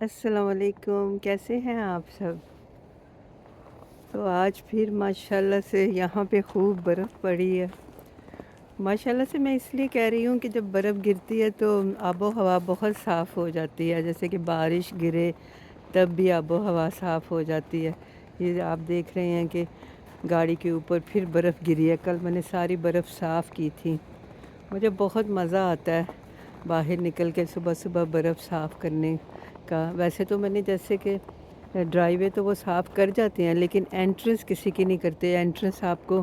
अस्सलाम वालेकुम, कैसे हैं आप सब? तो आज फिर माशाल्लाह से यहाँ पे खूब बर्फ़ पड़ी है। माशाल्लाह से मैं इसलिए कह रही हूँ कि जब बर्फ़ गिरती है तो आबो हवा बहुत साफ़ हो जाती है। जैसे कि बारिश गिरे तब भी आबो हवा साफ़ हो जाती है। ये आप देख रहे हैं कि गाड़ी के ऊपर फिर बर्फ़ गिरी है। कल मैंने सारी बर्फ़ साफ़ की थी। मुझे बहुत मज़ा आता है बाहर निकल के सुबह-सुबह बर्फ़ साफ़ करने का। वैसे तो मैंने जैसे कि ड्राइवे तो वो साफ़ कर जाते हैं, लेकिन एंट्रेंस किसी की नहीं करते। एंट्रेंस आपको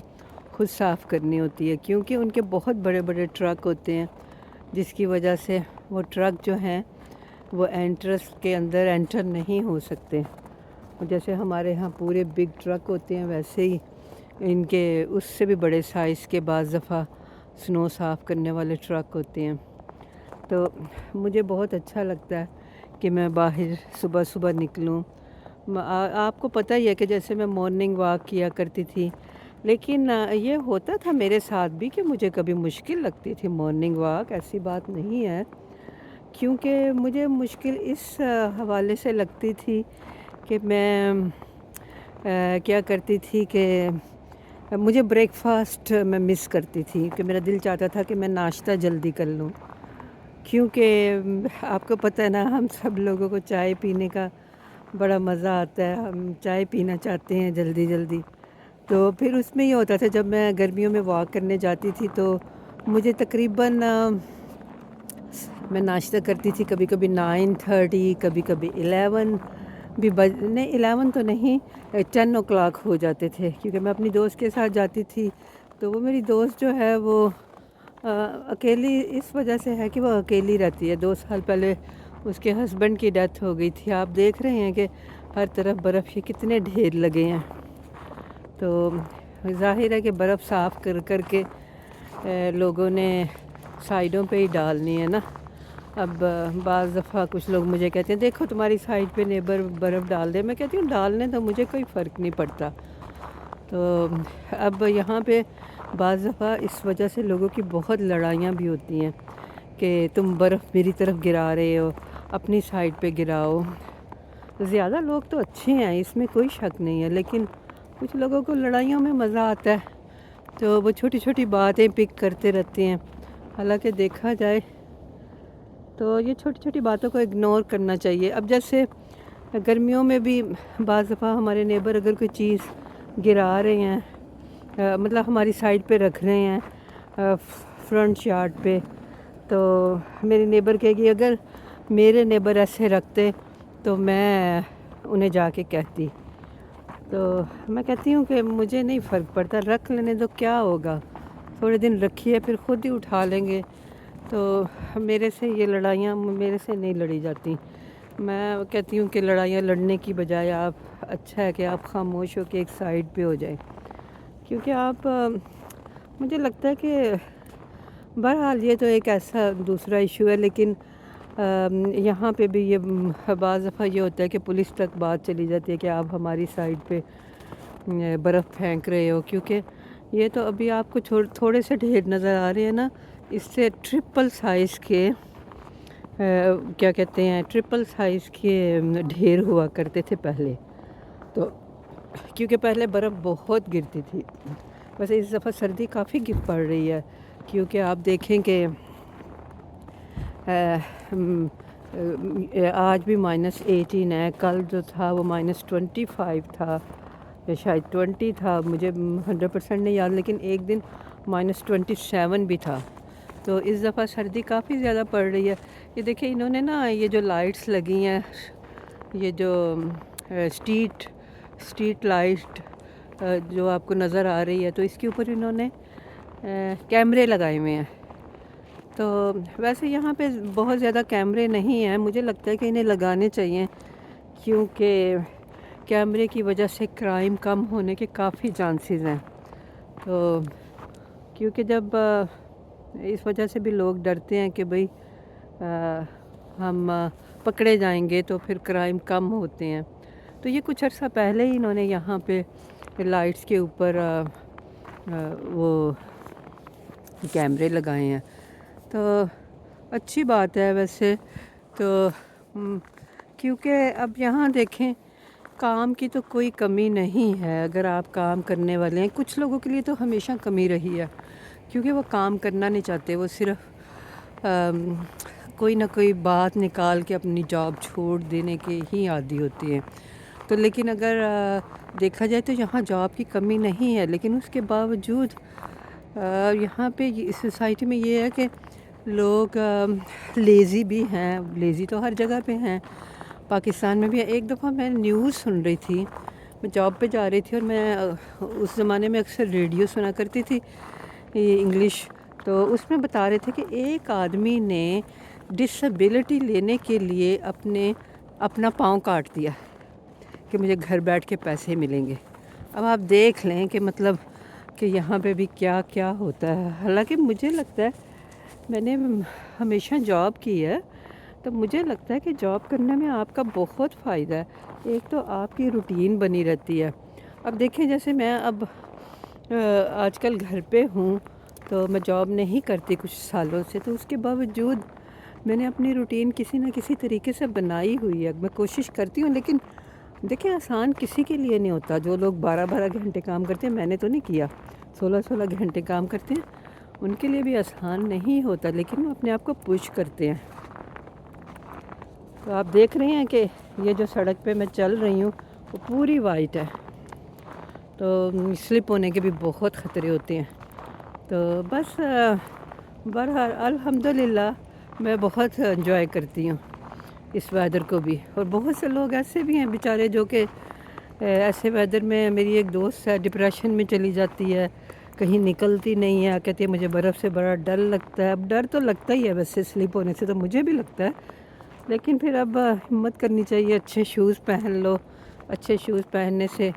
खुद साफ़ करनी होती है, क्योंकि उनके बहुत बड़े-बड़े ट्रक होते हैं, जिसकी वजह से वो ट्रक जो हैं वो एंट्रेंस के अंदर एंटर नहीं हो सकते। और जैसे हमारे यहाँ पूरे बिग ट्रक होते हैं, वैसे ही इनके उससे भी बड़े साइज़ के बाज़ दफ़ा स्नो साफ़ करने वाले ट्रक होते हैं। तो मुझे बहुत अच्छा लगता है कि मैं बाहर सुबह-सुबह निकलूँ। आपको पता ही है कि जैसे मैं मॉर्निंग वॉक किया करती थी, लेकिन ये होता था मेरे साथ भी कि मुझे कभी मुश्किल लगती थी मॉर्निंग वॉक, ऐसी बात नहीं है। क्योंकि मुझे मुश्किल इस हवाले से लगती थी कि मैं क्या करती थी कि मुझे ब्रेकफ़ास्ट मैं मिस करती थी, कि मेरा दिल चाहता था कि मैं नाश्ता जल्दी कर लूँ। क्योंकि आपको पता है ना, हम सब लोगों को चाय पीने का बड़ा मज़ा आता है, हम चाय पीना चाहते हैं जल्दी-जल्दी। तो फिर उसमें ये होता था, जब मैं गर्मियों में वॉक करने जाती थी तो मुझे तकरीबन मैं नाश्ता करती थी कभी-कभी 9:30, कभी-कभी 11 भी बज नहीं, 11 तो नहीं, 10 ओ क्लॉक हो जाते थे, क्योंकि मैं अपनी दोस्त के साथ जाती थी। तो वो मेरी दोस्त जो है वो अकेली इस वजह से है कि वो अकेली रहती है। 2 साल पहले उसके हस्बैंड की डेथ हो गई थी। आप देख रहे हैं कि हर तरफ बर्फ़ के कितने ढेर लगे हैं। तो ज़ाहिर है कि बर्फ़ साफ़ कर कर के लोगों ने साइडों पे ही डालनी है ना। अब बाज़ दफ़ा कुछ लोग मुझे कहते हैं, देखो तुम्हारी साइड पे नेबर बर्फ़ डाल दे। मैं कहती हूँ डालने दो, मुझे कोई फ़र्क नहीं पड़ता। तो अब यहाँ पे बाज़ दफ़ा इस वजह से लोगों की बहुत लड़ाइयाँ भी होती हैं कि तुम बर्फ़ मेरी तरफ गिरा रहे हो, अपनी साइड पे गिराओ। ज़्यादा लोग तो अच्छे हैं, इसमें कोई शक नहीं है, लेकिन कुछ लोगों को लड़ाइयों में मज़ा आता है, तो वो छोटी-छोटी बातें पिक करते रहते हैं। हालाँकि देखा जाए तो ये छोटी-छोटी बातों को इग्नोर करना चाहिए। अब जैसे गर्मियों में भी बाज़ दफ़ा हमारे नेबर अगर कोई चीज़ गिरा रहे हैं, मतलब हमारी साइड पे रख रहे हैं, फ्रंट यार्ड पे, तो मेरी नेबर कहेगी अगर मेरे नेबर ऐसे रखते तो मैं उन्हें जाके कहती। तो मैं कहती हूँ कि मुझे नहीं फ़र्क पड़ता, रख लेने दो, क्या होगा, थोड़े दिन रखिए फिर खुद ही उठा लेंगे। तो मेरे से ये लड़ाइयाँ मेरे से नहीं लड़ी जाती। मैं कहती हूँ कि लड़ाइयाँ लड़ने की बजाय आप, अच्छा है कि आप ख़ामोश हो के एक साइड पे हो जाएं, क्योंकि आप मुझे लगता है कि बहरहाल ये तो एक ऐसा दूसरा इशू है, लेकिन यहाँ पे भी ये बाज़ दफ़ा ये होता है कि पुलिस तक बात चली जाती है कि आप हमारी साइड पे बर्फ़ फेंक रहे हो, क्योंकि ये तो अभी आपको थोड़े से ढेर नज़र आ रहे हैं ना, इससे ट्रिपल साइज़ के क्या कहते हैं, ट्रिपल साइज़ के ढेर हुआ करते थे पहले। तो क्योंकि पहले बर्फ़ बहुत गिरती थी। वैसे इस दफ़ा सर्दी काफ़ी पड़ रही है, क्योंकि आप देखें कि आज भी -18 है, कल जो था वो -25 था, या शायद 20 था, मुझे 100% नहीं याद, लेकिन एक दिन -27 भी था। तो इस दफ़ा सर्दी काफ़ी ज़्यादा पड़ रही है। ये देखिए, इन्होंने ना ये जो लाइट्स लगी हैं, ये जो स्ट्रीट स्ट्रीट लाइट जो आपको नज़र आ रही है, तो इसके ऊपर इन्होंने कैमरे लगाए हुए हैं। तो वैसे यहाँ पे बहुत ज़्यादा कैमरे नहीं हैं, मुझे लगता है कि इन्हें लगाने चाहिए, क्योंकि कैमरे की वजह से क्राइम कम होने के काफ़ी चांसेस हैं। तो क्योंकि जब इस वजह से भी लोग डरते हैं कि भाई हम पकड़े जाएंगे तो फिर क्राइम कम होते हैं। तो ये कुछ अर्सा पहले ही इन्होंने यहाँ पे लाइट्स के ऊपर वो कैमरे लगाए हैं। तो अच्छी बात है वैसे। तो کیونکہ اب یہاں دیکھیں کام کی تو کوئی کمی نہیں ہے اگر آپ کام کرنے والے ہیں. کچھ لوگوں کے لیے تو ہمیشہ کمی رہی ہے کیونکہ وہ کام کرنا نہیں چاہتے، وہ صرف کوئی نہ کوئی بات نکال کے اپنی جاب چھوڑ دینے کے ہی عادی ہوتی ہیں. تو لیکن اگر دیکھا جائے تو یہاں جاب کی کمی نہیں ہے، لیکن اس کے باوجود یہاں پہ اس سوسائٹی میں یہ ہے کہ لوگ لیزی بھی ہیں. لیزی تو ہر جگہ پہ ہیں، پاکستان میں بھی. ایک دفعہ میں نیوز سن رہی تھی، میں جاب پہ جا رہی تھی اور میں اس زمانے میں اکثر ریڈیو سنا کرتی تھی انگلش. تو اس میں بتا رہے تھے کہ ایک آدمی نے ڈسیبلٹی لینے کے لیے اپنا پاؤں کاٹ دیا کہ مجھے گھر بیٹھ کے پیسے ملیں گے. اب آپ دیکھ لیں کہ مطلب کہ یہاں پہ بھی کیا کیا ہوتا ہے. حالانکہ مجھے لگتا ہے میں نے ہمیشہ جاب کی ہے، تو مجھے لگتا ہے کہ جاب کرنے میں آپ کا بہت فائدہ ہے. ایک تو آپ کی روٹین بنی رہتی ہے. اب دیکھیں جیسے میں اب آج کل گھر پہ ہوں تو میں جاب نہیں کرتی کچھ سالوں سے، تو اس کے باوجود میں نے اپنی روٹین کسی نہ کسی طریقے سے بنائی ہوئی ہے. میں کوشش کرتی ہوں، لیکن دیکھیں آسان کسی کے لیے نہیں ہوتا. جو لوگ 12 گھنٹے کام کرتے ہیں، میں نے تو نہیں کیا، 16 گھنٹے کام کرتے ہیں، ان کے لیے بھی آسان نہیں ہوتا، لیکن وہ اپنے آپ کو پش کرتے ہیں. تو آپ دیکھ رہے ہیں کہ یہ جو سڑک پہ میں چل رہی ہوں وہ پوری وائٹ ہے، تو سلپ ہونے کے بھی بہت خطرے ہوتے ہیں. تو بس بہرحال الحمدللہ میں بہت انجوائے کرتی ہوں اس ویدر کو بھی. اور بہت سے لوگ ایسے بھی ہیں بیچارے جو کہ ایسے ویدر میں، میری ایک دوست ہے ڈپریشن میں چلی جاتی ہے، کہیں نکلتی نہیں ہے، کہتی ہے مجھے برف سے بڑا ڈر لگتا ہے. اب ڈر تو لگتا ہی ہے ویسے، سلپ ہونے سے تو مجھے بھی لگتا ہے، لیکن پھر اب ہمت کرنی چاہیے. اچھے شوز پہن لو، اچھے شوز پہننے سے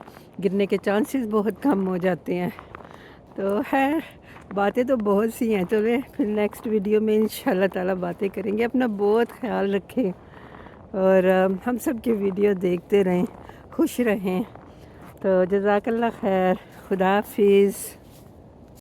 گرنے کے چانسز بہت کم ہو جاتے ہیں. تو خیر باتیں تو بہت سی ہیں. چلیں پھر نیکسٹ ویڈیو میں انشاءاللہ تعالی باتیں کریں گے. اپنا بہت خیال رکھیں اور ہم سب کی ویڈیو دیکھتے رہیں، خوش رہیں. تو جزاک اللہ خیر، خدا حافظ.